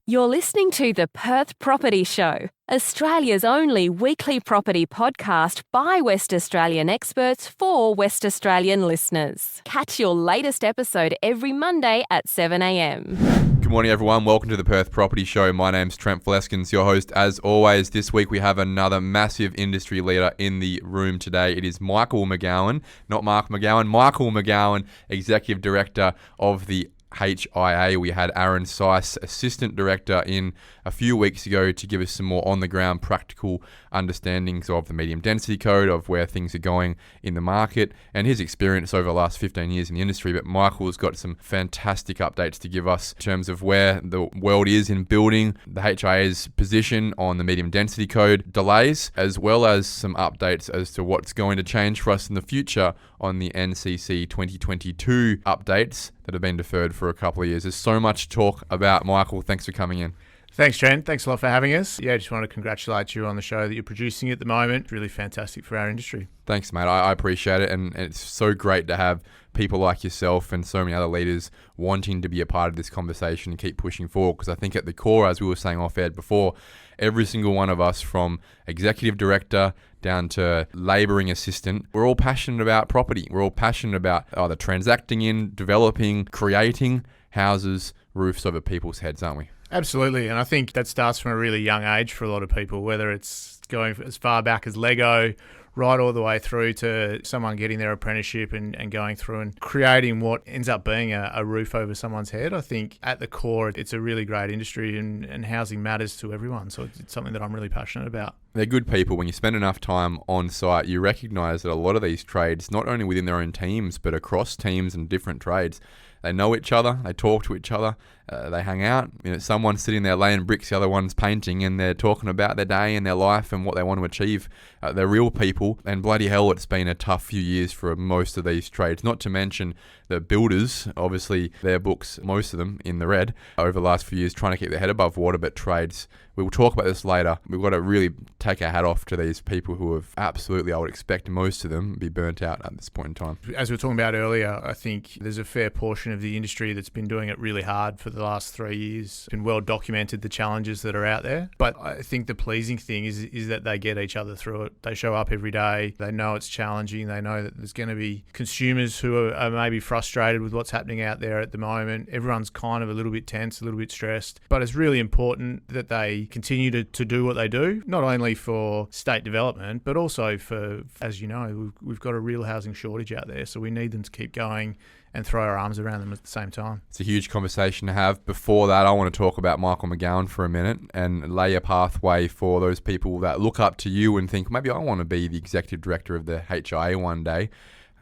You're listening to the Perth Property Show, Australia's only weekly property podcast by West Australian experts for West Australian listeners. Catch your latest episode every Monday at 7 a.m. Good morning, everyone. Welcome to the Perth Property Show. My name's Trent Fleskens, your host. As always, this week we have another massive industry leader in the room today. It is Michael McGowan, not Mark McGowan, Michael McGowan, Executive Director of the HIA. We had Aaron Seiss, Assistant Director, in a few weeks ago to give us some more on-the-ground practical understandings of the medium density code, of where things are going in the market, and his experience over the last 15 years in the industry. But Michael's got some fantastic updates to give us in terms of where the world is in building, the HIA's position on the medium density code delays, as well as some updates as to what's going to change for us in the future on the NCC 2022 updates that have been deferred for a couple of years. There's so much to talk about. Michael, thanks for coming in. Thanks, Trent. Thanks a lot for having us. Yeah, just want to congratulate you on the show that you're producing at the moment. Really fantastic for our industry. Thanks, mate. I appreciate it. And it's so great to have people like yourself and so many other leaders wanting to be a part of this conversation and keep pushing forward. Because I think at the core, as we were saying off air before, every single one of us, from executive director down to labouring assistant, we're all passionate about property. We're all passionate about either transacting in, developing, creating houses, roofs over people's heads, aren't we? Absolutely. And I think that starts from a really young age for a lot of people, whether it's going as far back as Lego, right all the way through to someone getting their apprenticeship and going through and creating what ends up being a roof over someone's head. I think at the core, it's a really great industry and housing matters to everyone. So it's something that I'm really passionate about. They're good people. When you spend enough time on site, you recognise that a lot of these trades, not only within their own teams, but across teams and different trades, they know each other, they talk to each other, they hang out. You know, someone's sitting there laying bricks, the other one's painting, and they're talking about their day and their life and what they want to achieve. They're real people, and bloody hell, it's been a tough few years for most of these trades. Not to mention the builders, obviously their books, most of them in the red over the last few years, trying to keep their head above water. But trades, we will talk about this later. We've got to really take our hat off to these people who have absolutely, I would expect most of them, be burnt out at this point in time. As we were talking about earlier, I think there's a fair portion of the industry that's been doing it really hard for the last 3 years. It's been well documented, the challenges that are out there. But I think the pleasing thing is that they get each other through it. They show up every day. They know it's challenging. They know that there's going to be consumers who are maybe frustrated with what's happening out there at the moment. Everyone's kind of a little bit tense, a little bit stressed. But it's really important that they continue to do what they do, not only for state development, but also for, as you know, we've got a real housing shortage out there. So we need them to keep going and throw our arms around them at the same time. It's a huge conversation to have. Before that, I want to talk about Michael McGowan for a minute and lay a pathway for those people that look up to you and think, maybe I want to be the executive director of the HIA one day.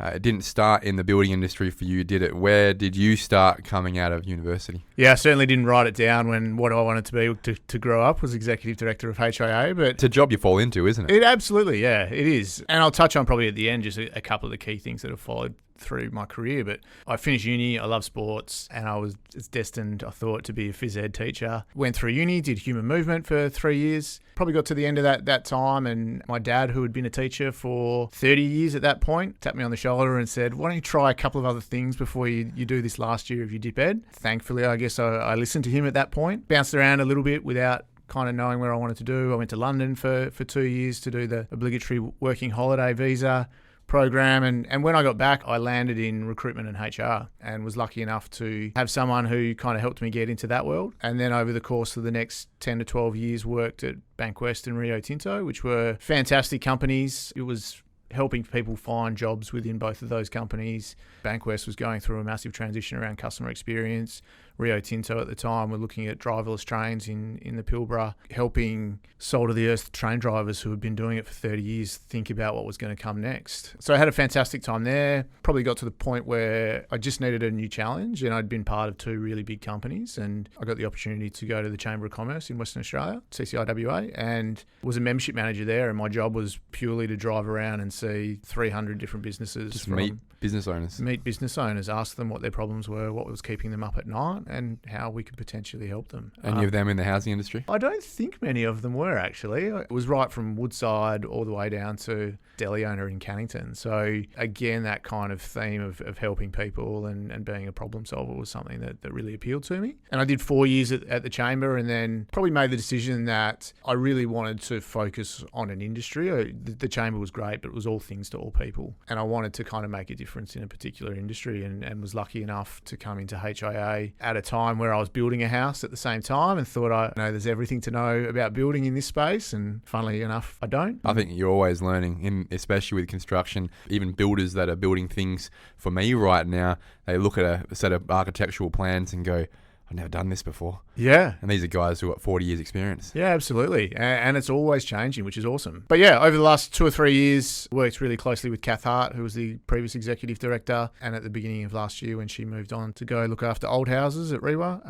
It didn't start in the building industry for you, did it? Where did you start coming out of university? Yeah, I certainly didn't write it down when what I wanted to be to grow up was executive director of HIA. But it's a job you fall into, isn't it? It absolutely, yeah, it is. And I'll touch on probably at the end just a couple of the key things that have followed through my career. But I finished uni, I love sports, and I was destined, I thought, to be a phys ed teacher. Went through uni, did human movement for 3 years. Probably got to the end of that time, and my dad, who had been a teacher for 30 years at that point, tapped me on the shoulder and said, why don't you try a couple of other things before you do this last year of your dip ed? Thankfully, I guess I listened to him at that point. Bounced around a little bit without kind of knowing where I wanted to do. I went to London for 2 years to do the obligatory working holiday visa program, and when I got back, I landed in recruitment and HR and was lucky enough to have someone who kind of helped me get into that world. And then over the course of the next 10 to 12 years, worked at Bankwest and Rio Tinto, which were fantastic companies. It was helping people find jobs within both of those companies. Bankwest was going through a massive transition around customer experience. Rio Tinto at the time were looking at driverless trains in the Pilbara, helping salt-of-the-earth train drivers who had been doing it for 30 years think about what was going to come next. So I had a fantastic time there. Probably got to the point where I just needed a new challenge, and I'd been part of two really big companies, and I got the opportunity to go to the Chamber of Commerce in Western Australia, CCIWA, and was a membership manager there, and my job was purely to drive around and see 300 different businesses. Just meet business owners. Meet business owners, ask them what their problems were, what was keeping them up at night, about and how we could potentially help them. Any of them in the housing industry? I don't think many of them were, actually. It was right from Woodside all the way down to deli owner in Cannington. So again, that kind of theme of helping people and being a problem solver was something that really appealed to me. And I did 4 years at the Chamber, and then probably made the decision that I really wanted to focus on an industry. The Chamber was great, but it was all things to all people. And I wanted to kind of make a difference in a particular industry, and was lucky enough to come into HIA at a time where I was building a house at the same time and thought, I know there's everything to know about building in this space. And funnily enough, I don't. I think you're always learning, especially with construction. Even builders that are building things for me right now, they look at a set of architectural plans and go, I've never done this before. Yeah. And these are guys who got 40 years experience. Yeah, absolutely. And it's always changing, which is awesome. But yeah, over the last 2 or 3 years, worked really closely with Kath Hart, who was the previous executive director. And at the beginning of last year, when she moved on to go look after old houses at Rewa,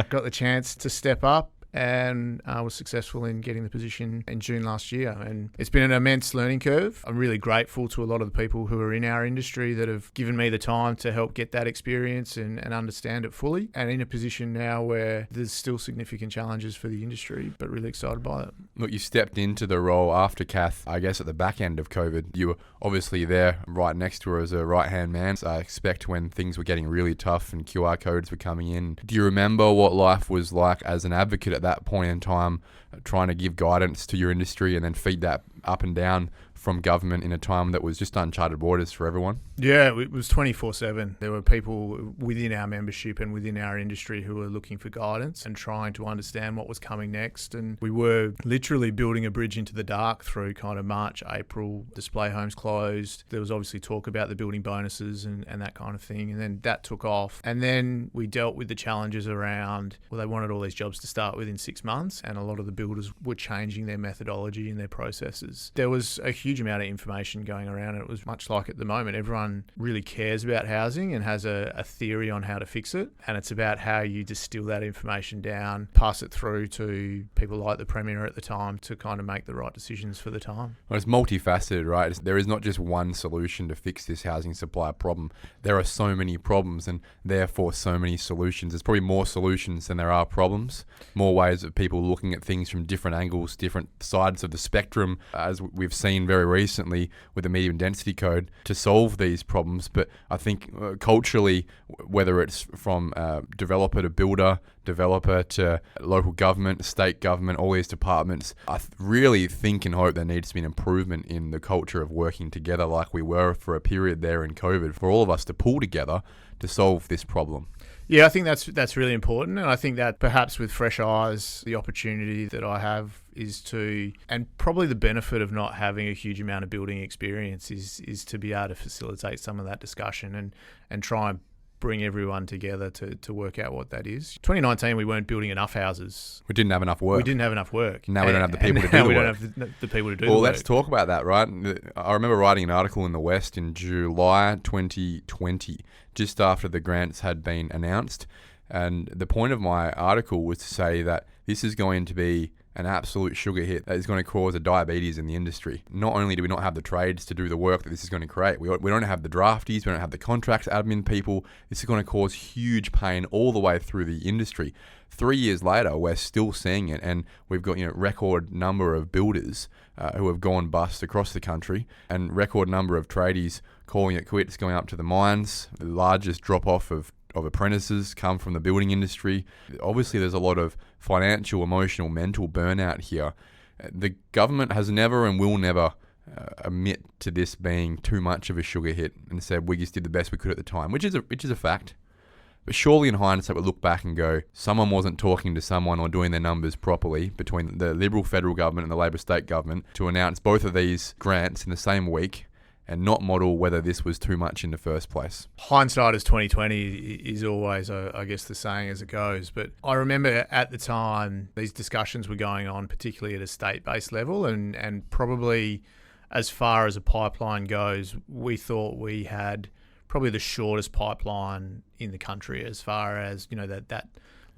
got the chance to step up and was successful in getting the position in June last year. And it's been an immense learning curve. I'm really grateful to a lot of the people who are in our industry that have given me the time to help get that experience and understand it fully. And in a position now where there's still significant challenges for the industry, but really excited by it. Look, you stepped into the role after Kath, I guess at the back end of COVID. You were obviously there right next to her as a right-hand man. So I expect when things were getting really tough and QR codes were coming in. Do you remember what life was like as an advocate at that point in time, trying to give guidance to your industry and then feed that up and down from government in a time that was just uncharted waters for everyone? Yeah, it was 24/7. There were people within our membership and within our industry who were looking for guidance and trying to understand what was coming next. And we were literally building a bridge into the dark through kind of March, April. Display homes closed. There was obviously talk about the building bonuses and that kind of thing. And then that took off. And then we dealt with the challenges around, well, they wanted all these jobs to start within 6 months. And a lot of the builders were changing their methodology and their processes. There was a huge amount of information going around. And it was much like at the moment, everyone really cares about housing and has a theory on how to fix it. And it's about how you distill that information down, pass it through to people like the Premier at the time to kind of make the right decisions for the time. Well, it's multifaceted, right? There is not just one solution to fix this housing supply problem. There are so many problems and therefore so many solutions. There's probably more solutions than there are problems, more ways of people looking at things from different angles, different sides of the spectrum, as we've seen very recently with the medium density code, to solve these problems. But I think culturally, whether it's from developer to builder, developer to local government, state government, all these departments, I really think and hope there needs to be an improvement in the culture of working together like we were for a period there in COVID, for all of us to pull together to solve this problem. Yeah, I think that's really important. And I think that perhaps with fresh eyes, the opportunity that I have is to, and probably the benefit of not having a huge amount of building experience is to be able to facilitate some of that discussion and try and bring everyone together to work out what that is. 2019, we weren't building enough houses. We didn't have enough work. Now we don't have the people to do the work. Now we don't have the people to do the work. Well, let's talk about that, right? I remember writing an article in The West in July 2020, just after the grants had been announced. And the point of my article was to say that this is going to be an absolute sugar hit that is going to cause a diabetes in the industry. Not only do we not have the trades to do the work that this is going to create, we don't have the draftees, we don't have the contracts admin people. This is going to cause huge pain all the way through the industry. 3 years later, we're still seeing it, and we've got record number of builders who have gone bust across the country, and record number of tradies calling it quits, going up to the mines. The largest drop-off of apprentices come from the building industry. Obviously, there's a lot of financial, emotional, mental burnout here. The government has never and will never admit to this being too much of a sugar hit and said we just did the best we could at the time, which is a fact. But surely in hindsight, we look back and go, someone wasn't talking to someone or doing their numbers properly between the Liberal federal government and the Labor state government to announce both of these grants in the same week and not model whether this was too much in the first place. Hindsight is 20/20 is always, I guess, the saying as it goes. But I remember at the time these discussions were going on, particularly at a state-based level, and probably as far as a pipeline goes, we thought we had probably the shortest pipeline in the country as far as that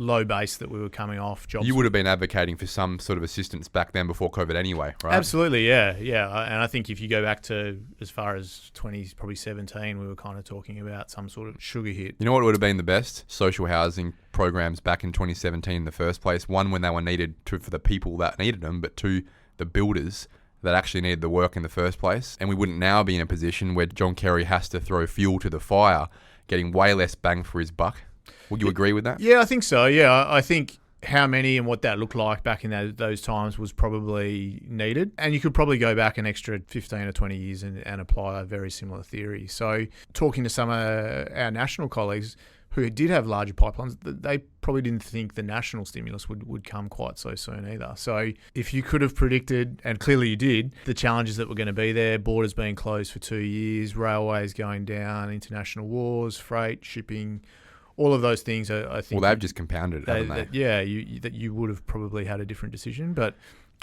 low base that we were coming off. Jobs. You would have been advocating for some sort of assistance back then before COVID anyway, right? Absolutely, yeah. And I think if you go back to as far as 2017, we were kind of talking about some sort of sugar hit. You know what would have been the best? Social housing programs back in 2017 in the first place. One, when they were needed for the people that needed them, but two, the builders that actually needed the work in the first place. And we wouldn't now be in a position where John Kerry has to throw fuel to the fire, getting way less bang for his buck. Would you agree with that? Yeah, I think so. Yeah, I think how many and what that looked like back in those times was probably needed. And you could probably go back an extra 15 or 20 years and apply a very similar theory. So talking to some of our national colleagues who did have larger pipelines, they probably didn't think the national stimulus would come quite so soon either. So if you could have predicted, and clearly you did, the challenges that were going to be there, borders being closed for 2 years, railways going down, international wars, freight, shipping, all of those things, I think... Well, they've just compounded it, haven't they? That you would have probably had a different decision. But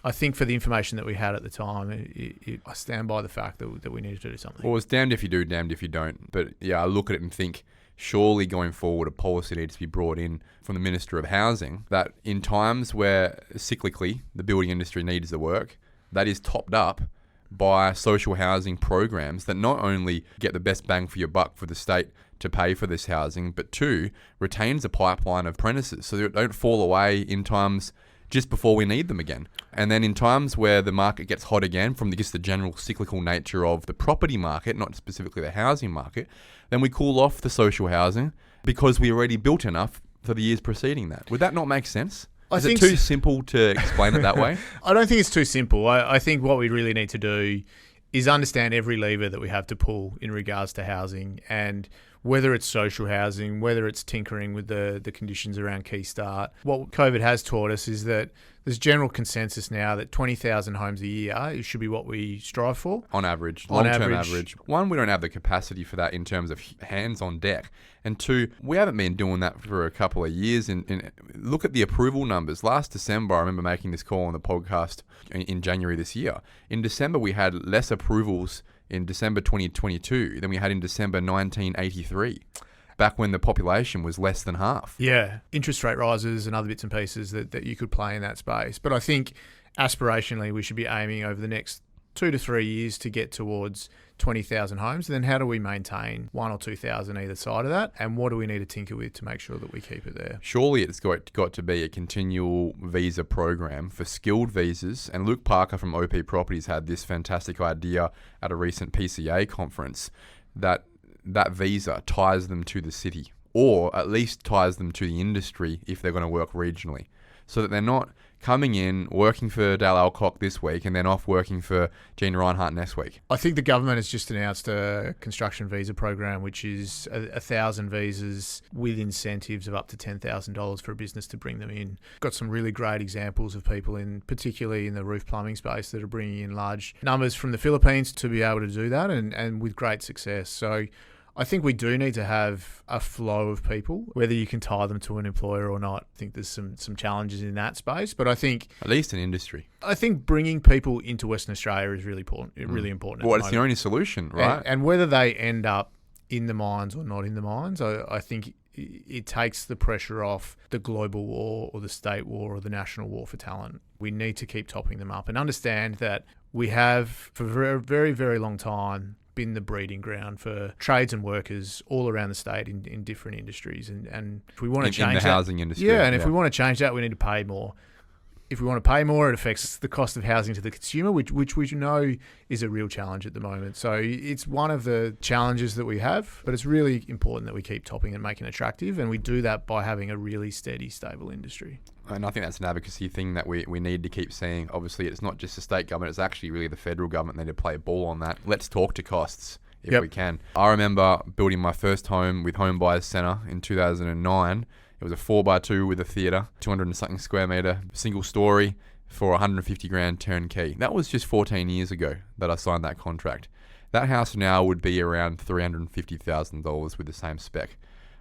I think for the information that we had at the time, I stand by the fact that we needed to do something. Well, it's damned if you do, damned if you don't. But yeah, I look at it and think, surely going forward, a policy needs to be brought in from the Minister of Housing that in times where cyclically the building industry needs the work, that is topped up by social housing programs that not only get the best bang for your buck for the state to pay for this housing, but two, retains a pipeline of apprentices so they don't fall away in times just before we need them again. And then in times where the market gets hot again from just the general cyclical nature of the property market, not specifically the housing market, then we cool off the social housing because we already built enough for the years preceding that. Would that not make sense? Is it too simple to explain it that way? I don't think it's too simple. I think what we really need to do is understand every lever that we have to pull in regards to housing, and whether it's social housing, whether it's tinkering with the conditions around Key Start. What COVID has taught us is that there's general consensus now that 20,000 homes a year should be what we strive for. On average, long-term average. One, we don't have the capacity for that in terms of hands on deck. And two, we haven't been doing that for a couple of years. And look at the approval numbers. Last December, I remember making this call on the podcast in January this year. In December, we had less approvals in December 2022 than we had in December 1983, back when the population was less than half. Yeah, interest rate rises and other bits and pieces that you could play in that space. But I think aspirationally we should be aiming over the next 2 to 3 years to get towards 20,000 homes. And then how do we maintain 1,000 or 2,000 either side of that? And what do we need to tinker with to make sure that we keep it there? Surely it's got to be a continual visa program for skilled visas. And Luke Parker from OP Properties had this fantastic idea at a recent PCA conference that visa ties them to the city, or at least ties them to the industry if they're going to work regionally, so that they're not coming in, working for Dale Alcock this week and then off working for Gina Reinhart next week. I think the government has just announced a construction visa program, which is 1,000 visas with incentives of up to $10,000 for a business to bring them in. Got some really great examples of people, particularly in the roof plumbing space, that are bringing in large numbers from the Philippines to be able to do that, and with great success. So I think we do need to have a flow of people, whether you can tie them to an employer or not. I think there's some challenges in that space, but I think at least an industry. I think bringing people into Western Australia is really important. Really important. Well, it's the only solution, right? And whether they end up in the mines or not in the mines, I think it takes the pressure off the global war or the state war or the national war for talent. We need to keep topping them up and understand that we have, for a very, very long time, been the breeding ground for trades and workers all around the state in different industries. And if we want to change in the housing industry. If we want to change that, we need to pay more. If we want to pay more, it affects the cost of housing to the consumer, which we know is a real challenge at the moment. So it's one of the challenges that we have, but it's really important that we keep topping and making it attractive, and we do that by having a really steady, stable industry. And I think that's an advocacy thing that we need to keep seeing. Obviously, it's not just the state government, it's actually really the federal government that need to play a ball on that. Let's talk to costs if we can. I remember building my first home with Home Buyers Centre in 2009. It was a 4x2 with a theatre, 200 and something square metre, single story for $150,000 turnkey. That was just 14 years ago that I signed that contract. That house now would be around $350,000 with the same spec.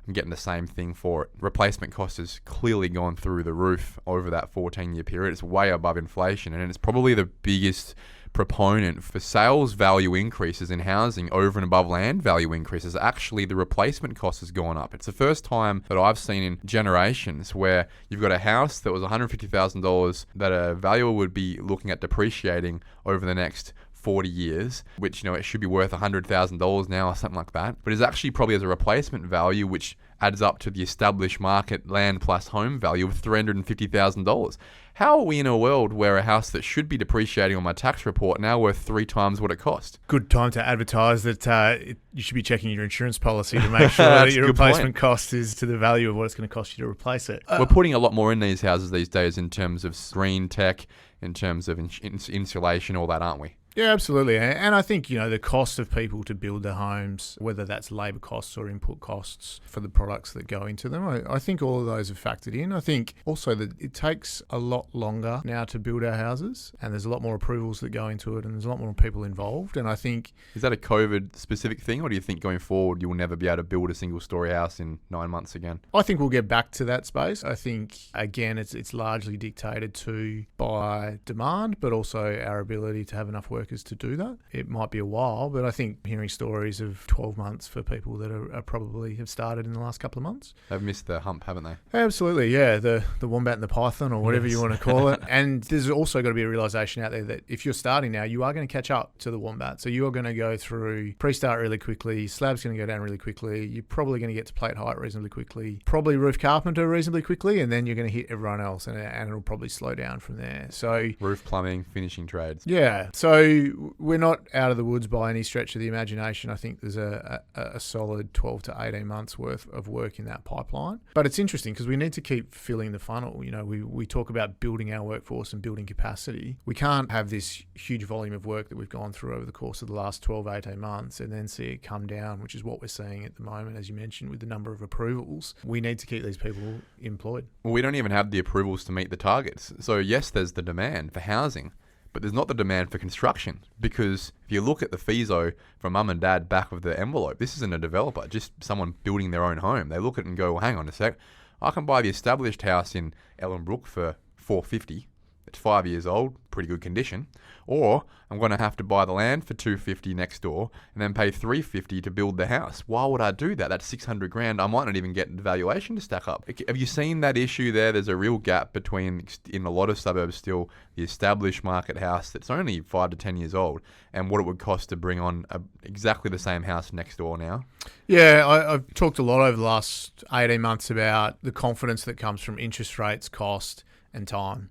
I'm getting the same thing for it. Replacement cost has clearly gone through the roof over that 14-year period. It's way above inflation, and it's probably the biggest proponent for sales value increases in housing over and above land value increases. Actually, the replacement cost has gone up. It's the first time that I've seen in generations where you've got a house that was $150,000 that a valuer would be looking at depreciating over the next 40 years, which, it should be worth $100,000 now or something like that. But it's actually probably as a replacement value, which adds up to the established market land plus home value of $350,000. How are we in a world where a house that should be depreciating on my tax report now worth 3 times what it cost? Good time to advertise that you should be checking your insurance policy to make sure that your replacement cost is to the value of what it's going to cost you to replace it. We're putting a lot more in these houses these days in terms of green tech, in terms of insulation, all that, aren't we? Yeah, absolutely. And I think, the cost of people to build their homes, whether that's labour costs or input costs for the products that go into them, I think all of those are factored in. I think also that it takes a lot longer now to build our houses, and there's a lot more approvals that go into it, and there's a lot more people involved. And I think... Is that a COVID specific thing, or do you think going forward you will never be able to build a single story house in 9 months again? I think we'll get back to that space. I think, again, it's largely dictated to by demand, but also our ability to have enough workers to do that. It might be a while, but I think hearing stories of 12 months for people that are probably have started in the last couple of months. They've missed the hump, haven't they? Absolutely, yeah. The wombat and the python, or whatever you want to call it. And there's also got to be a realisation out there that if you're starting now, you are going to catch up to the wombat. So you are going to go through pre-start really quickly, slab's going to go down really quickly, you're probably going to get to plate height reasonably quickly, probably roof carpenter reasonably quickly, and then you're going to hit everyone else, and it'll probably slow down from there. So roof, plumbing, finishing trades. Yeah, so we're not out of the woods by any stretch of the imagination. I think there's a solid 12 to 18 months worth of work in that pipeline. But it's interesting because we need to keep filling the funnel. We talk about building our workforce and building capacity. We can't have this huge volume of work that we've gone through over the course of the last 12, 18 months and then see it come down, which is what we're seeing at the moment, as you mentioned, with the number of approvals. We need to keep these people employed. Well, we don't even have the approvals to meet the targets. So yes, there's the demand for housing, but there's not the demand for construction, because if you look at the FISO from mum and dad back of the envelope, this isn't a developer, just someone building their own home. They look at it and go, well, hang on a sec, I can buy the established house in Ellenbrook for $450. It's 5 years old, pretty good condition. Or I'm going to have to buy the land for $250 next door and then pay $350 to build the house. Why would I do that? That's $600,000. I might not even get the valuation to stack up. Have you seen that issue there? There's a real gap between, in a lot of suburbs still, the established market house that's only 5 to 10 years old and what it would cost to bring on exactly the same house next door now. Yeah, I've talked a lot over the last 18 months about the confidence that comes from interest rates, cost and time.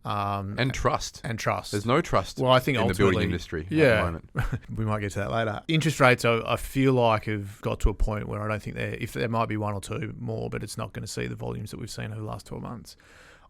And trust. There's no trust I think in the building industry at the moment. We might get to that later. Interest rates, I feel like, have got to a point where I don't think if there might be one or two more, but it's not going to see the volumes that we've seen over the last 12 months.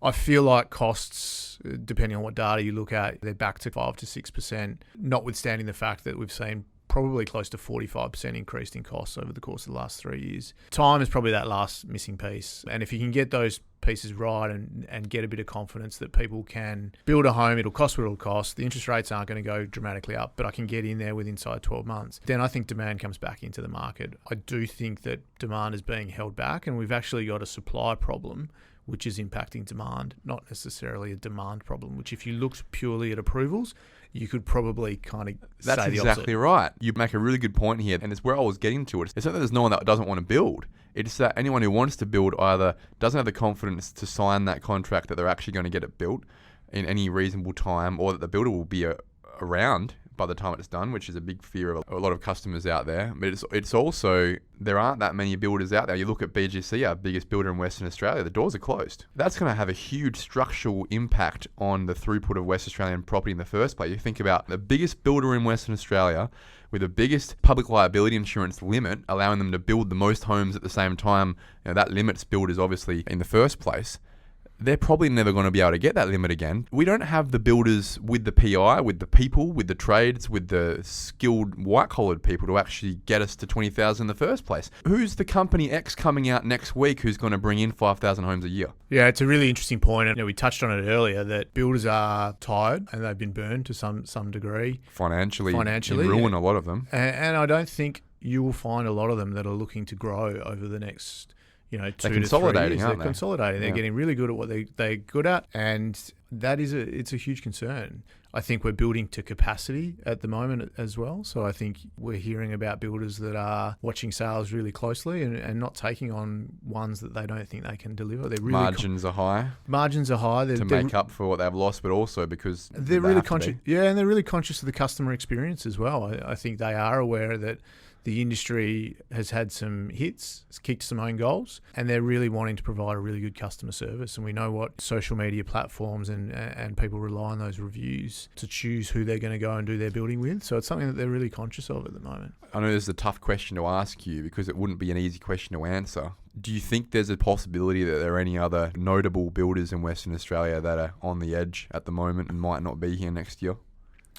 I feel like costs, depending on what data you look at, they're back to 5 to 6%, notwithstanding the fact that we've seen probably close to 45% increase in costs over the course of the last 3 years. Time is probably that last missing piece. And if you can get those pieces right and get a bit of confidence that people can build a home, it'll cost what it'll cost, the interest rates aren't going to go dramatically up, but I can get in there with inside 12 months, then I think demand comes back into the market. I do think that demand is being held back, and we've actually got a supply problem which is impacting demand, not necessarily a demand problem, which if you looked purely at approvals, you could probably kind of say the opposite. That's exactly right. You make a really good point here, and it's where I was getting to it. It's not that there's no one that doesn't want to build. It's that anyone who wants to build either doesn't have the confidence to sign that contract that they're actually going to get it built in any reasonable time, or that the builder will be around by the time it's done, which is a big fear of a lot of customers out there. But it's also, there aren't that many builders out there. You look at BGC, our biggest builder in Western Australia, the doors are closed. That's going to have a huge structural impact on the throughput of West Australian property in the first place. You think about the biggest builder in Western Australia with the biggest public liability insurance limit, allowing them to build the most homes at the same time. That limits builders obviously in the first place. They're probably never going to be able to get that limit again. We don't have the builders with the PI, with the people, with the trades, with the skilled white-collared people to actually get us to 20,000 in the first place. Who's the company X coming out next week who's going to bring in 5,000 homes a year? Yeah, it's a really interesting point. And we touched on it earlier that builders are tired and they've been burned to some degree. Financially in ruin, a lot of them. And I don't think you will find a lot of them that are looking to grow over the next 2 they're to 3 consolidating, years. aren't They're they? consolidating. They're getting really good at what they're good at, and it's a huge concern. I think we're building to capacity at the moment as well. So I think we're hearing about builders that are watching sales really closely and not taking on ones that they don't think they can deliver. They're really Margins are high margins are high. to make up for what they've lost, but also because they're they really have to conscious. be. Yeah, and they're really conscious of the customer experience as well. I think they are aware that the industry has had some hits, has kicked some own goals, and they're really wanting to provide a really good customer service. And we know what social media platforms and people rely on those reviews to choose who they're going to go and do their building with. So it's something that they're really conscious of at the moment. I know this is a tough question to ask you because it wouldn't be an easy question to answer. Do you think there's a possibility that there are any other notable builders in Western Australia that are on the edge at the moment and might not be here next year?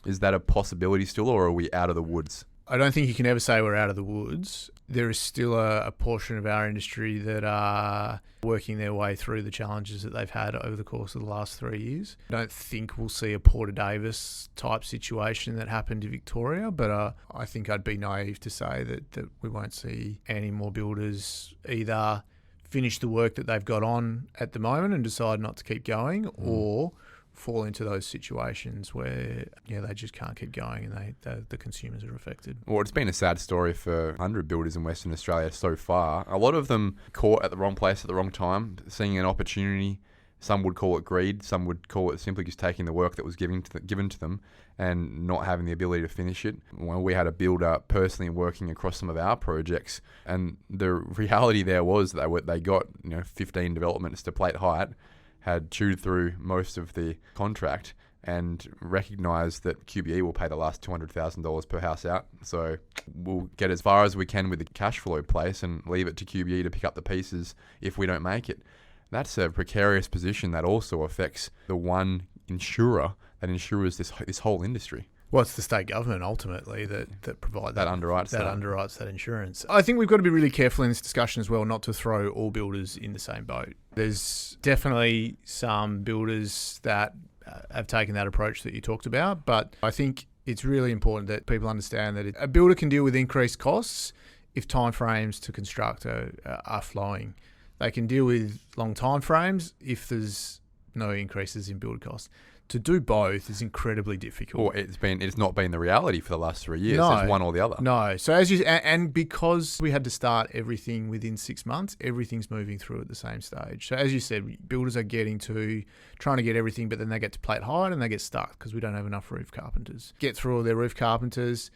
Is that a possibility still, or are we out of the woods? I don't think you can ever say we're out of the woods. There is still a portion of our industry that are working their way through the challenges that they've had over the course of the last 3 years. I don't think we'll see a Porter Davis type situation that happened to Victoria, but I think I'd be naive to say that we won't see any more builders either finish the work that they've got on at the moment and decide not to keep going, or fall into those situations where they just can't keep going and the consumers are affected. Well, it's been a sad story for 100 builders in Western Australia so far. A lot of them caught at the wrong place at the wrong time, seeing an opportunity. Some would call it greed. Some would call it simply just taking the work that was given to them and not having the ability to finish it. Well, we had a builder personally working across some of our projects, and the reality there was they got 15 developments to plate height, had chewed through most of the contract and recognised that QBE will pay the last $200,000 per house out. So we'll get as far as we can with the cash flow place and leave it to QBE to pick up the pieces if we don't make it. That's a precarious position that also affects the one insurer that insures this whole industry. Well, it's the state government ultimately that provide that underwrites that insurance. I think we've got to be really careful in this discussion as well, not to throw all builders in the same boat. There's definitely some builders that have taken that approach that you talked about, but I think it's really important that people understand that a builder can deal with increased costs if timeframes to construct are flowing. They can deal with long timeframes if there's no increases in build costs. To do both is incredibly difficult. Well, it's not been the reality for the last 3 years. No, it's one or the other. No. So and because we had to start everything within 6 months, everything's moving through at the same stage. So as you said, builders are trying to get everything, but then they get to plate height and they get stuck because we don't have enough roof carpenters. Get through all their roof carpenters,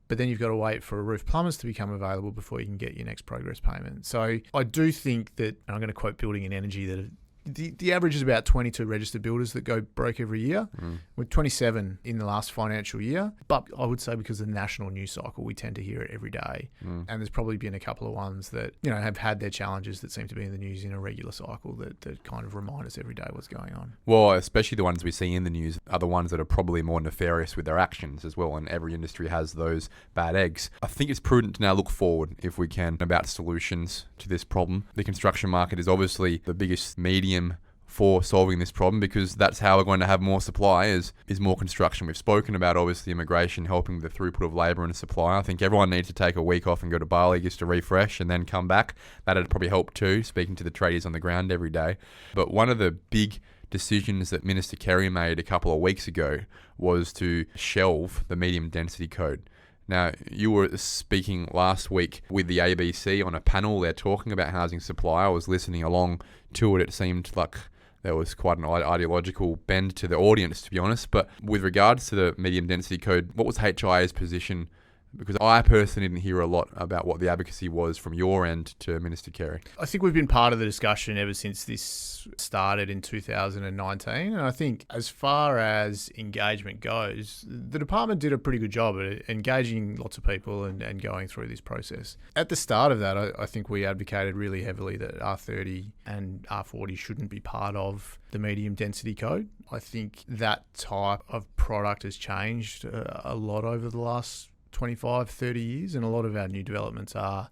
but then you've got to wait for roof plumbers to become available before you can get your next progress payment. So I do think that, and I'm going to quote Building and Energy, that the average is about 22 registered builders that go broke every year. We're 27 in the last financial year. But I would say because of the national news cycle, we tend to hear it every day. And there's probably been a couple of ones that have had their challenges that seem to be in the news in a regular cycle that kind of remind us every day what's going on. Well, especially the ones we see in the news are the ones that are probably more nefarious with their actions as well. And every industry has those bad eggs. I think it's prudent to now look forward, if we can, about solutions to this problem. The construction market is obviously the biggest medium for solving this problem, because that's how we're going to have more supply is more construction. We've spoken about obviously immigration helping the throughput of labour and supply. I think everyone needs to take a week off and go to Bali just to refresh and then come back. That'd probably help too, speaking to the tradies on the ground every day. But one of the big decisions that Minister Kerry made a couple of weeks ago was to shelve the medium density code. Now, you were speaking last week with the ABC on a panel. They're talking about housing supply. I was listening along to it. It seemed like there was quite an ideological bend to the audience, to be honest. But with regards to the medium density code, what was HIA's position? Because I personally didn't hear a lot about what the advocacy was from your end to Minister Kerry. I think we've been part of the discussion ever since this started in 2019. And I think as far as engagement goes, the department did a pretty good job at engaging lots of people and going through this process. At the start of that, I think we advocated really heavily that R30 and R40 shouldn't be part of the medium density code. I think that type of product has changed a lot over the last 25, 30 years, and a lot of our new developments are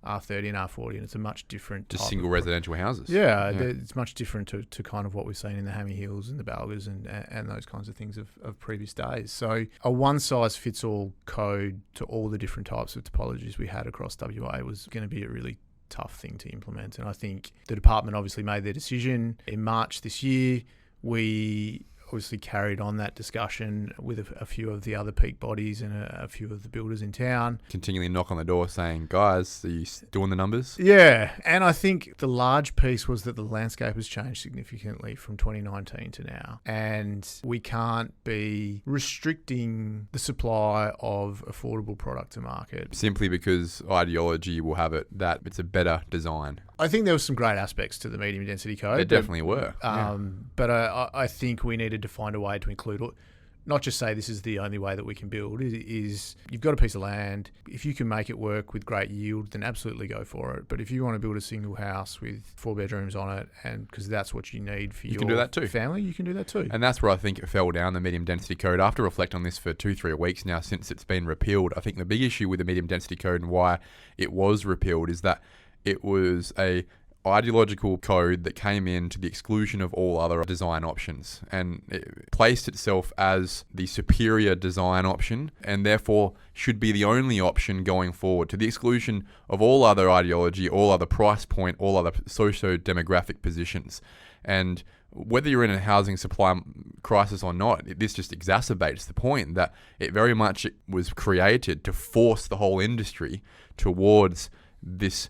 R30 and R40, and it's a much different type just single residential houses. Yeah, it's much different to kind of what we've seen in the Hammy Hills and the Balgas and those kinds of things of previous days. So a one-size-fits-all code to all the different types of topologies we had across WA was going to be a really tough thing to implement. And I think the department obviously made their decision in March this year. We obviously carried on that discussion with a few of the other peak bodies and a few of the builders in town. Continually knock on the door saying, guys, are you doing the numbers? Yeah, and I think the large piece was that the landscape has changed significantly from 2019 to now. And we can't be restricting the supply of affordable product to market. Simply because ideology will have it that it's a better design. I think there were some great aspects to the medium density code. There definitely were. But I think we needed to find a way to include, not just say this is the only way that we can build. It is, you've got a piece of land. If you can make it work with great yield, then absolutely go for it. But if you want to build a single house with 4 bedrooms on it, and because that's what you need for your family, you can do that too. And that's where I think it fell down, the medium density code. After reflect on this for 2-3 weeks now since it's been repealed, I think the big issue with the medium density code and why it was repealed is that it was a ideological code that came in to the exclusion of all other design options, and it placed itself as the superior design option and therefore should be the only option going forward, to the exclusion of all other ideology, all other price point, all other socio-demographic positions. And whether you're in a housing supply crisis or not, this just exacerbates the point that it very much was created to force the whole industry towards this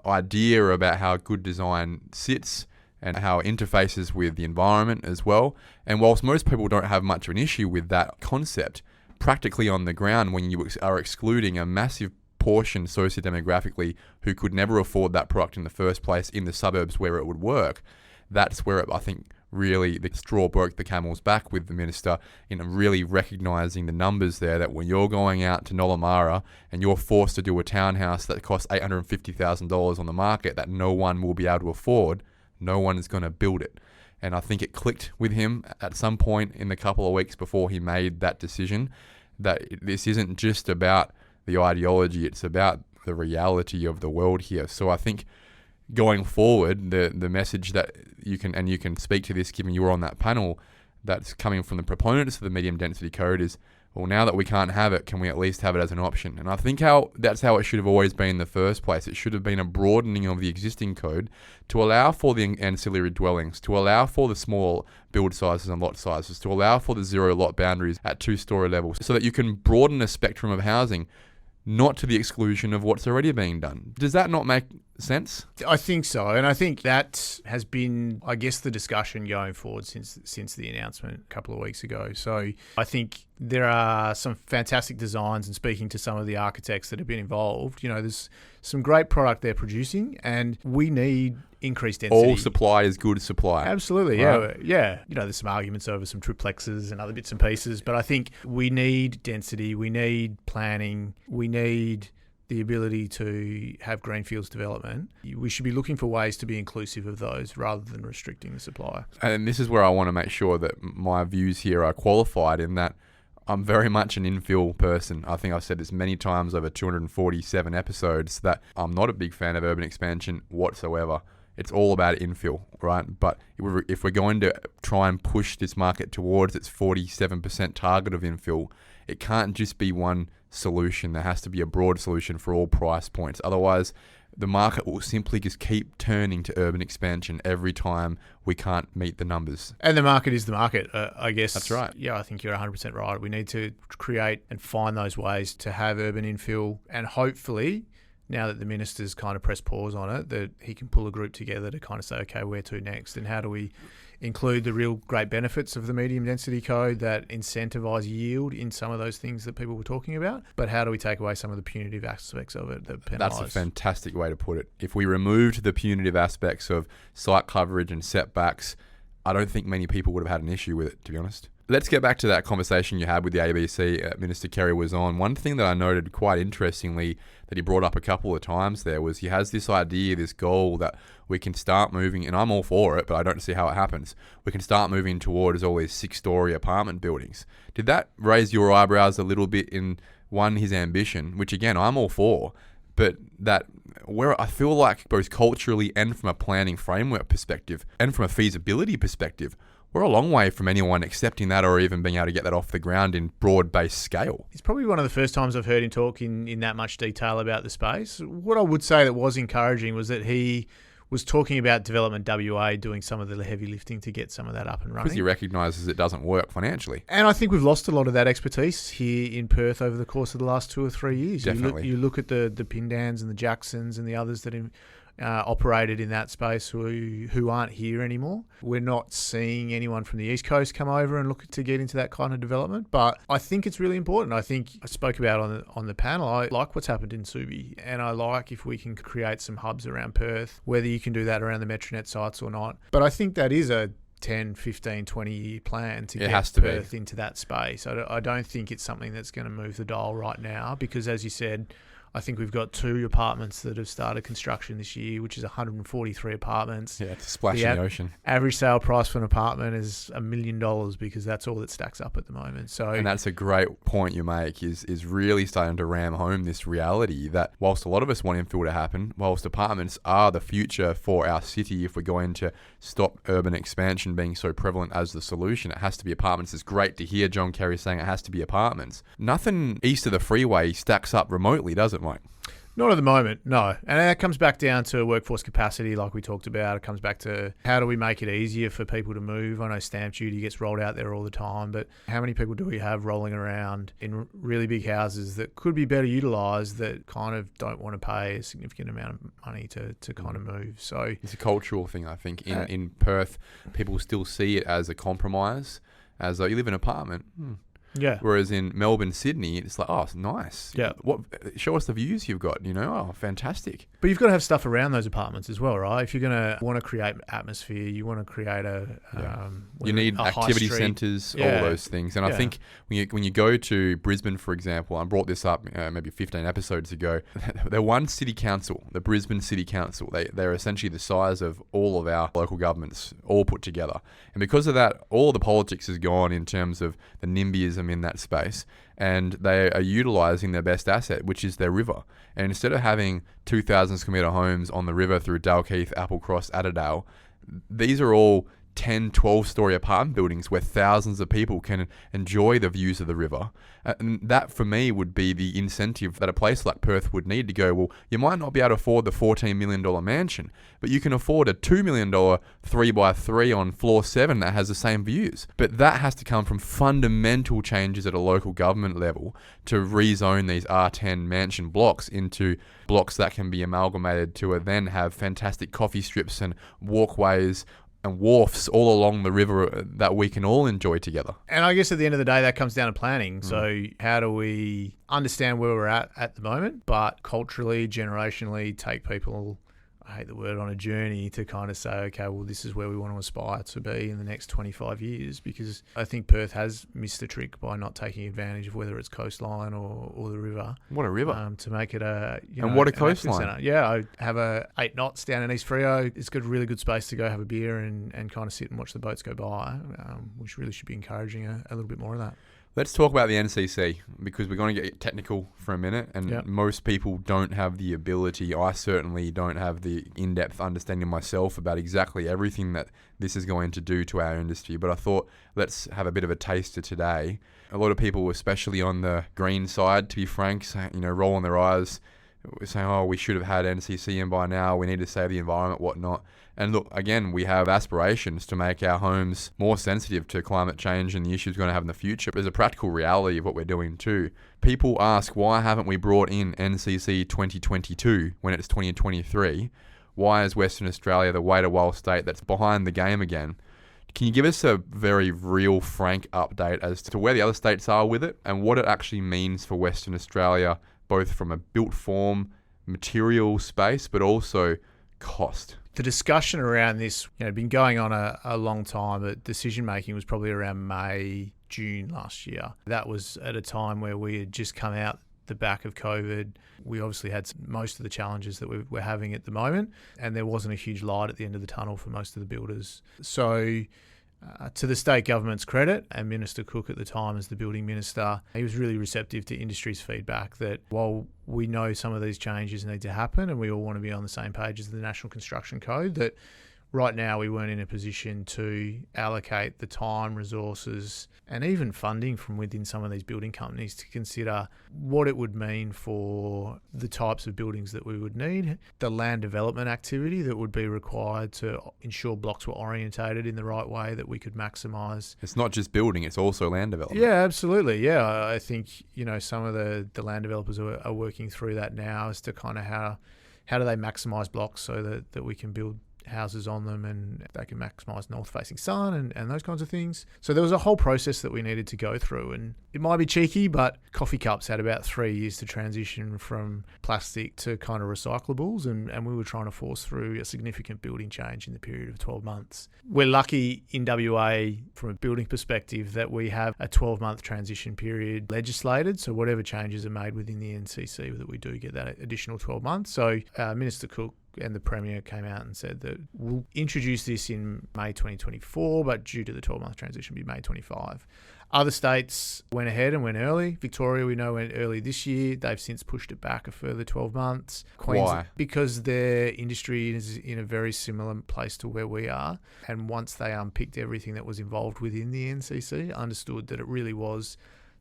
idea about how good design sits and how it interfaces with the environment as well. And whilst most people don't have much of an issue with that concept, practically on the ground, when you are excluding a massive portion socio-demographically who could never afford that product in the first place in the suburbs where it would work, that's where I think really the straw broke the camel's back with the minister in really recognising the numbers there, that when you're going out to Nollamara and you're forced to do a townhouse that costs $850,000 on the market that no one will be able to afford, no one is going to build it. And I think it clicked with him at some point in the couple of weeks before he made that decision that this isn't just about the ideology, it's about the reality of the world here. So I think going forward, the message that you can speak to this, given you were on that panel, that's coming from the proponents of the medium density code is, well, now that we can't have it, can we at least have it as an option? And I think that's how it should have always been in the first place. It should have been a broadening of the existing code to allow for the ancillary dwellings, to allow for the small build sizes and lot sizes, to allow for the 0 lot boundaries at 2-story levels, so that you can broaden the spectrum of housing, not to the exclusion of what's already being done. Does that not make sense? I think so. And I think that has been, I guess, the discussion going forward since the announcement a couple of weeks ago. So I think there are some fantastic designs, and speaking to some of the architects that have been involved, there's some great product they're producing, and we need increased density. All supply is good supply. Absolutely, right? Yeah. There's some arguments over some triplexes and other bits and pieces, but I think we need density, we need planning, we need the ability to have greenfields development. We should be looking for ways to be inclusive of those rather than restricting the supply. And this is where I want to make sure that my views here are qualified, in that I'm very much an infill person. I think I've said this many times over 247 episodes that I'm not a big fan of urban expansion whatsoever. It's all about infill, right? But if we're going to try and push this market towards its 47% target of infill, it can't just be one solution. There has to be a broad solution for all price points. Otherwise, the market will simply just keep turning to urban expansion every time we can't meet the numbers. And the market is the market, I guess. That's right. Yeah, I think you're 100% right. We need to create and find those ways to have urban infill, and hopefully, now that the minister's kind of pressed pause on it, that he can pull a group together to kind of say, okay, where to next, and how do we include the real great benefits of the medium density code that incentivise yield in some of those things that people were talking about, but how do we take away some of the punitive aspects of it that penalise? That's a fantastic way to put it. If we removed the punitive aspects of site coverage and setbacks, I don't think many people would have had an issue with it, to be honest. Let's get back to that conversation you had with the ABC. Minister Kerry was on. One thing that I noted quite interestingly that he brought up a couple of times there was he has this idea, this goal that we can start moving, and I'm all for it, but I don't see how it happens. We can start moving towards all these 6-story apartment buildings. Did that raise your eyebrows a little bit in, one, his ambition, which again, I'm all for, but that where I feel like both culturally and from a planning framework perspective and from a feasibility perspective, we're a long way from anyone accepting that or even being able to get that off the ground in broad-based scale. It's probably one of the first times I've heard him talk in that much detail about the space. What I would say that was encouraging was that he was talking about Development WA doing some of the heavy lifting to get some of that up and running. Because he recognises it doesn't work financially. And I think we've lost a lot of that expertise here in Perth over the course of the last 2 or 3 years. Definitely. You look at the Pindans and the Jacksons and the others that operated in that space who aren't here anymore. We're not seeing anyone from the East Coast come over and look to get into that kind of development, but I think it's really important. I think I spoke about on the panel, I like what's happened in Subi, and I like if we can create some hubs around Perth, whether you can do that around the Metronet sites or not. But I think that is a 10, 15, 20-year plan to get Perth into that space. I don't think it's something that's going to move the dial right now because, as you said, I think we've got 2 apartments that have started construction this year, which is 143 apartments. Yeah, it's a splash in the ocean. Average sale price for an apartment is $1 million because that's all that stacks up at the moment. And that's a great point you make, is really starting to ram home this reality that whilst a lot of us want infill to happen, whilst apartments are the future for our city, if we're going to stop urban expansion being so prevalent as the solution, it has to be apartments. It's great to hear John Kerry saying it has to be apartments. Nothing east of the freeway stacks up remotely, does it, Mike? Not at the moment, no. And that comes back down to workforce capacity like we talked about. It comes back to how do we make it easier for people to move. I know stamp duty gets rolled out there all the time, but how many people do we have rolling around in really big houses that could be better utilised that kind of don't want to pay a significant amount of money to kind of move? So it's a cultural thing, I think. In Perth, people still see it as a compromise, as though you live in an apartment. Yeah. Whereas in Melbourne, Sydney, it's like, oh, it's nice. Yeah. Show us the views you've got, Oh, fantastic. But you've got to have stuff around those apartments as well, right? If you're going to want to create atmosphere, you want to create you need activity centres, all those things. And I think when you go to Brisbane, for example, I brought this up maybe 15 episodes ago, they're one city council, the Brisbane City Council. They're essentially the size of all of our local governments all put together. And because of that, all the politics is gone in terms of the NIMBYism in that space, and they are utilising their best asset, which is their river. And instead of having 2,000 square metre homes on the river through Dalkeith, Applecross, Adderdale, these are all 10, 12-storey apartment buildings where thousands of people can enjoy the views of the river. And that, for me, would be the incentive that a place like Perth would need to go, well, you might not be able to afford the $14 million mansion, but you can afford a $2 million 3x3 on floor 7 that has the same views. But that has to come from fundamental changes at a local government level to rezone these R10 mansion blocks into blocks that can be amalgamated to then have fantastic coffee strips and walkways and wharfs all along the river that we can all enjoy together. And I guess at the end of the day, that comes down to planning. So how do we understand where we're at the moment, but culturally, generationally, take people, I hate the word, on a journey to kind of say, okay, well, this is where we want to aspire to be in the next 25 years, because I think Perth has missed the trick by not taking advantage of whether it's coastline or the river. What a river. To make it what a coastline. Yeah, I have a 8 knots down in East Freo. It's got really good space to go have a beer and kind of sit and watch the boats go by, which really should be encouraging a little bit more of that. Let's talk about the NCC, because we're going to get technical for a minute, and most people don't have the ability. I certainly don't have the in-depth understanding myself about exactly everything that this is going to do to our industry, but I thought let's have a bit of a taster today. A lot of people, especially on the green side, to be frank, rolling their eyes, saying, oh, we should have had NCC in by now, we need to save the environment, whatnot. And look, again, we have aspirations to make our homes more sensitive to climate change and the issues we're going to have in the future. But there's a practical reality of what we're doing too. People ask, why haven't we brought in NCC 2022 when it's 2023? Why is Western Australia the wait-a-while state that's behind the game again? Can you give us a very real, frank update as to where the other states are with it and what it actually means for Western Australia, both from a built form, material space, but also cost? The discussion around this, been going on a long time, but decision-making was probably around May, June last year. That was at a time where we had just come out the back of COVID. We obviously had most of the challenges that we're having at the moment, and there wasn't a huge light at the end of the tunnel for most of the builders. So to the state government's credit, and Minister Cook at the time as the building minister, he was really receptive to industry's feedback that while we know some of these changes need to happen and we all want to be on the same page as the National Construction Code, that right now we weren't in a position to allocate the time, resources, and even funding from within some of these building companies to consider what it would mean for the types of buildings that we would need, the land development activity that would be required to ensure blocks were orientated in the right way that we could maximise. It's not just building, it's also land development. Yeah, absolutely. Yeah, I think, some of the land developers are working through that now as to kind of how do they maximise blocks so that we can build houses on them and they can maximise north-facing sun and those kinds of things. So there was a whole process that we needed to go through, and it might be cheeky, but coffee cups had about 3 years to transition from plastic to kind of recyclables, and we were trying to force through a significant building change in the period of 12 months. We're lucky in WA from a building perspective that we have a 12-month transition period legislated, so whatever changes are made within the NCC that we do get that additional 12 months. So Minister Cook and the Premier came out and said that we'll introduce this in May 2024, but due to the 12-month transition, be May 25. Other states went ahead and went early. Victoria, we know, went early this year. They've since pushed it back a further 12 months. Why? Because their industry is in a very similar place to where we are. And once they unpicked everything that was involved within the NCC, understood that it really was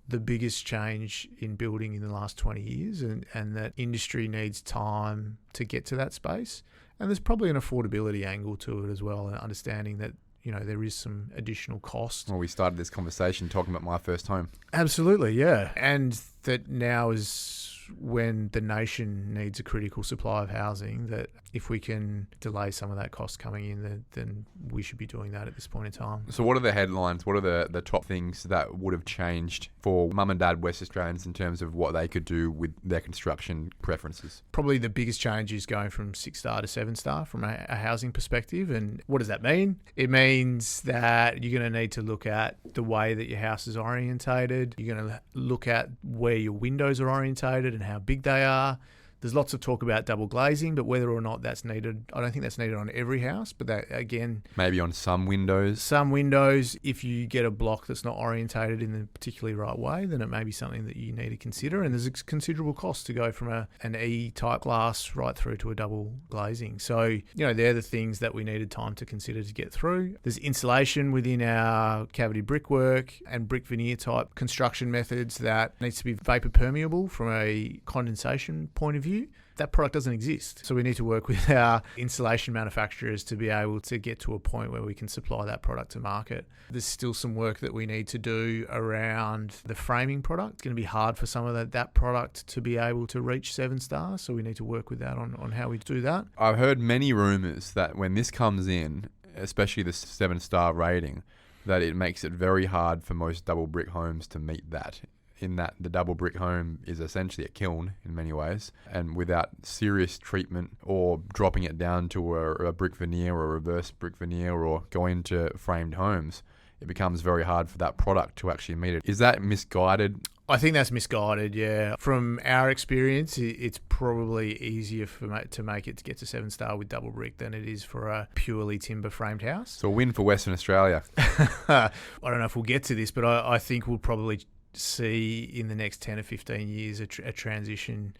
the biggest change in building in the last 20 years and that industry needs time to get to that space. And there's probably an affordability angle to it as well, and understanding that, there is some additional cost. Well, we started this conversation talking about my first home. Absolutely, yeah. And that now is when the nation needs a critical supply of housing, that if we can delay some of that cost coming in, then we should be doing that at this point in time. So what are the headlines? What are the top things that would have changed for mum and dad West Australians in terms of what they could do with their construction preferences? Probably the biggest change is going from 6-star to 7-star from a housing perspective. And what does that mean? It means that you're going to need to look at the way that your house is orientated. You're going to look at where your windows are orientated and how big they are. There's lots of talk about double glazing, but whether or not that's needed, I don't think that's needed on every house. But that, again, maybe on some windows. Some windows, if you get a block that's not orientated in the particularly right way, then it may be something that you need to consider. And there's a considerable cost to go from an E-type glass right through to a double glazing. So, they're the things that we needed time to consider to get through. There's insulation within our cavity brickwork and brick veneer type construction methods that needs to be vapor permeable from a condensation point of view. That product doesn't exist. So we need to work with our insulation manufacturers to be able to get to a point where we can supply that product to market. There's still some work that we need to do around the framing product. It's going to be hard for some of that product to be able to reach 7 stars. So we need to work with that on how we do that. I've heard many rumours that when this comes in, especially the 7-star rating, that it makes it very hard for most double brick homes to meet that. In that the double brick home is essentially a kiln in many ways, and without serious treatment or dropping it down to a brick veneer or a reverse brick veneer or go into framed homes, it becomes very hard for that product to actually meet it. Is that misguided? I think that's misguided, yeah. From our experience, it's probably easier to make it to get to 7-star with double brick than it is for a purely timber framed house. So a win for Western Australia. I don't know if we'll get to this, but I think we'll probably see in the next 10 or 15 years a transition.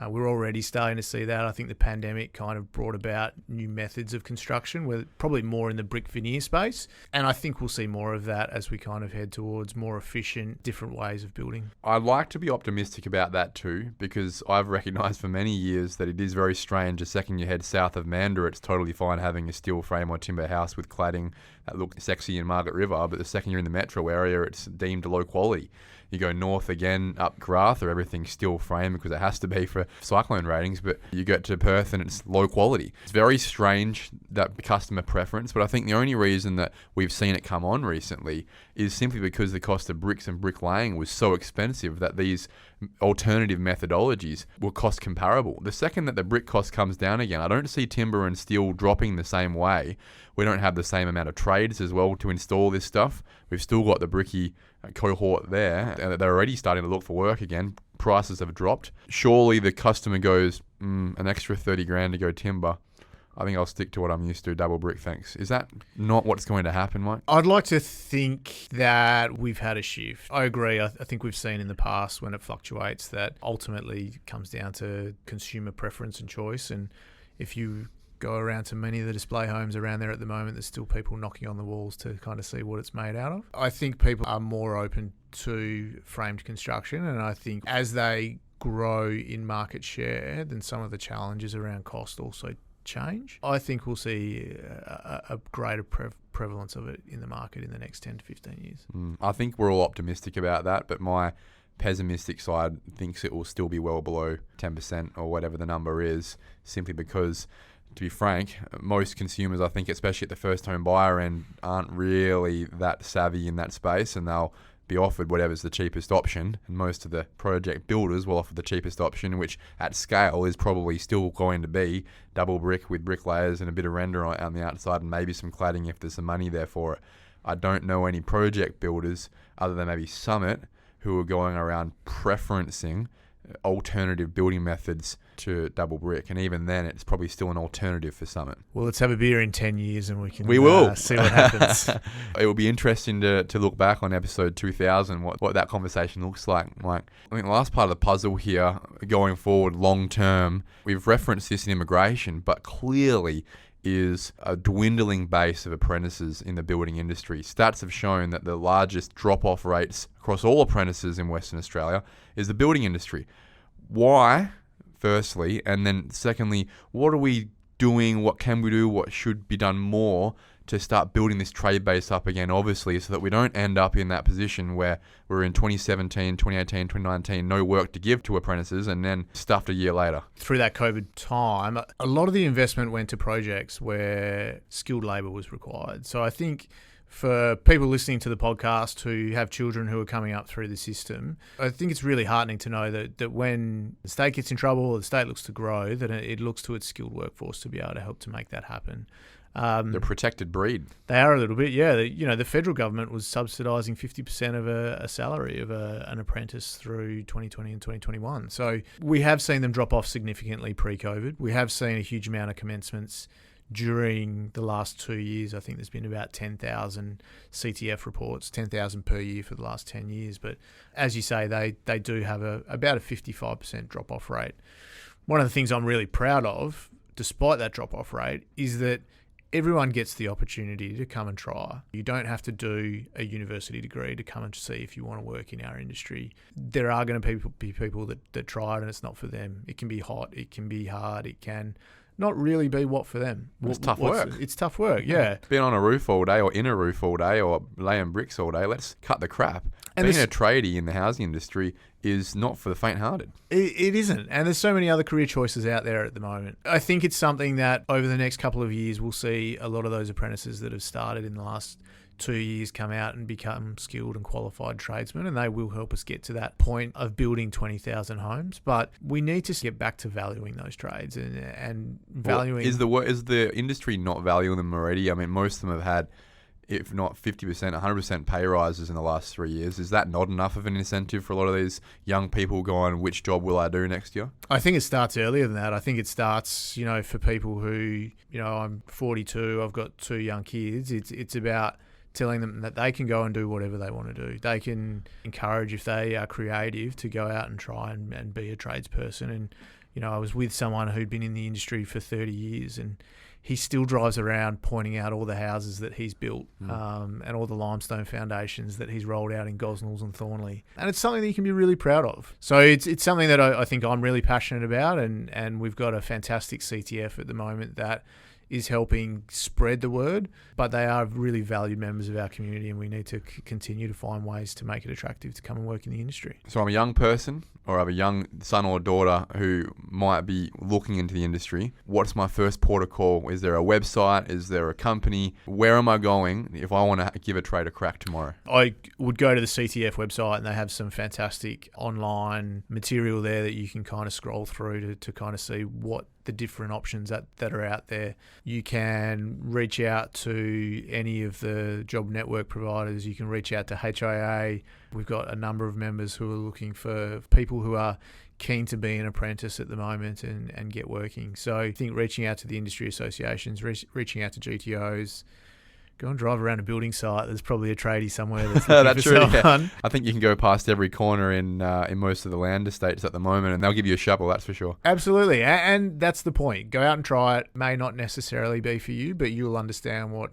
We're already starting to see that. I think the pandemic kind of brought about new methods of construction, where probably more in the brick veneer space. And I think we'll see more of that as we kind of head towards more efficient, different ways of building. I'd like to be optimistic about that too, because I've recognised for many years that it is very strange. The second you head south of Mandurah, it's totally fine having a steel frame or timber house with cladding that looks sexy in Margaret River, but the second you're in the metro area, it's deemed low quality. You go north again, up Karratha, everything's steel frame because it has to be for cyclone ratings, but you get to Perth and it's low quality. It's very strange, that customer preference, but I think the only reason that we've seen it come on recently is simply because the cost of bricks and bricklaying was so expensive that these alternative methodologies will cost comparable. The second that the brick cost comes down again, I don't see timber and steel dropping the same way. We don't have the same amount of trades as well to install this stuff. We've still got the bricky cohort there, and they're already starting to look for work again. Prices have dropped. Surely the customer goes, an extra 30 grand to go timber. I think I'll stick to what I'm used to, double brick, thanks. Is that not what's going to happen, Mike? I'd like to think that we've had a shift. I agree. I think we've seen in the past when it fluctuates that ultimately comes down to consumer preference and choice. And if you go around to many of the display homes around there at the moment. There's still people knocking on the walls to kind of see what it's made out of. I think people are more open to framed construction, and I think as they grow in market share, then some of the challenges around cost also change. I think we'll see a greater prevalence of it in the market in the next 10 to 15 years. I think we're all optimistic about that, but my pessimistic side thinks it will still be well below 10% or whatever the number is, simply because, to be frank, most consumers, I think, especially at the first home buyer end, aren't really that savvy in that space, and they'll be offered whatever's the cheapest option, and most of the project builders will offer the cheapest option, which at scale is probably still going to be double brick with bricklayers and a bit of render on the outside and maybe some cladding if there's some money there for it. I don't know any project builders other than maybe Summit who are going around preferencing alternative building methods to double brick, and even then it's probably still an alternative for Summit. Well, let's have a beer in 10 years and we will see what happens. It will be interesting to look back on episode 2000, what that conversation looks like. I think the last part of the puzzle here, going forward long term, we've referenced this in immigration, but clearly is a dwindling base of apprentices in the building industry. Stats have shown that the largest drop-off rates across all apprentices in Western Australia is the building industry. Why, firstly, and then secondly, what are we doing, what can we do, what should be done more to start building this trade base up again, obviously, so that we don't end up in that position where we're in 2017, 2018, 2019, no work to give to apprentices, and then stuffed a year later. Through that COVID time, a lot of the investment went to projects where skilled labour was required. So I think for people listening to the podcast who have children who are coming up through the system, I think it's really heartening to know that when the state gets in trouble or the state looks to grow, that it looks to its skilled workforce to be able to help to make that happen. They're a protected breed. They are a little bit, yeah. The federal government was subsidising 50% of a salary of an apprentice through 2020 and 2021. So we have seen them drop off significantly pre-COVID. We have seen a huge amount of commencements during the last 2 years. I think there's been about 10,000 CTF reports, 10,000 per year for the last 10 years. But as you say, they do have about a 55% drop-off rate. One of the things I'm really proud of, despite that drop-off rate, is that everyone gets the opportunity to come and try. You don't have to do a university degree to come and see if you want to work in our industry. There are going to be people that try it and it's not for them. It can be hot, it can be hard, it can not really be what for them. It's tough work. It's tough work, yeah. Being on a roof all day or in a roof all day or laying bricks all day, let's cut the crap. And being a tradie in the housing industry is not for the faint-hearted. It isn't. And there's so many other career choices out there at the moment. I think it's something that over the next couple of years, we'll see a lot of those apprentices that have started in the last 2 years come out and become skilled and qualified tradesmen, and they will help us get to that point of building 20,000 homes. But we need to get back to valuing those trades and valuing... Well, is the industry not valuing them already? I mean, most of them have had, if not 50%, 100% pay rises in the last 3 years. Is that not enough of an incentive for a lot of these young people going, which job will I do next year? I think it starts earlier than that. I think it starts, for people who, I'm 42, I've got 2 young kids. It's about telling them that they can go and do whatever they want to do. They can encourage, if they are creative, to go out and try and be a tradesperson. And, I was with someone who'd been in the industry for 30 years and he still drives around pointing out all the houses that he's built and all the limestone foundations that he's rolled out in Gosnells and Thornley. And it's something that you can be really proud of. So it's something that I think I'm really passionate about, and we've got a fantastic CTF at the moment that is helping spread the word, but they are really valued members of our community, and we need to continue to find ways to make it attractive to come and work in the industry. So I'm a young person, or I have a young son or daughter who might be looking into the industry. What's my first port of call? Is there a website? Is there a company? Where am I going if I want to give a trade a crack tomorrow? I would go to the CTF website, and they have some fantastic online material there that you can kind of scroll through to kind of see what the different options that are out there. You can reach out to any of the job network providers. You can reach out to HIA. We've got a number of members who are looking for people who are keen to be an apprentice at the moment and get working. So I think reaching out to the industry associations, reaching out to GTOs, Go and drive around a building site. There's probably a tradie somewhere that's looking That's for true. someone. Yeah. I think you can go past every corner in most of the land estates at the moment, and they'll give you a shovel. That's for sure. Absolutely. And that's the point. Go out and try it. May not necessarily be for you, but you'll understand what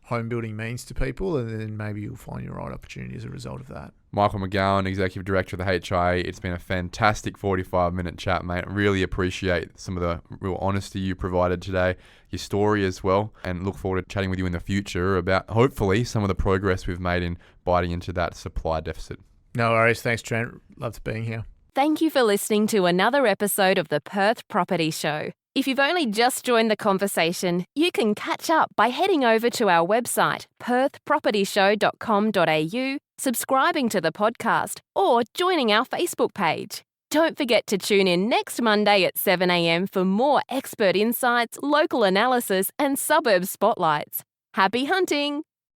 home building means to people, and then maybe you'll find your right opportunity as a result of that. Michael McGowan, Executive Director of the HIA. It's been a fantastic 45-minute chat, mate. Really appreciate some of the real honesty you provided today, your story as well, and look forward to chatting with you in the future about, hopefully, some of the progress we've made in biting into that supply deficit. No worries. Thanks, Trent. Loved being here. Thank you for listening to another episode of the Perth Property Show. If you've only just joined the conversation, you can catch up by heading over to our website, perthpropertyshow.com.au, subscribing to the podcast, or joining our Facebook page. Don't forget to tune in next Monday at 7 a.m. for more expert insights, local analysis, and suburb spotlights. Happy hunting!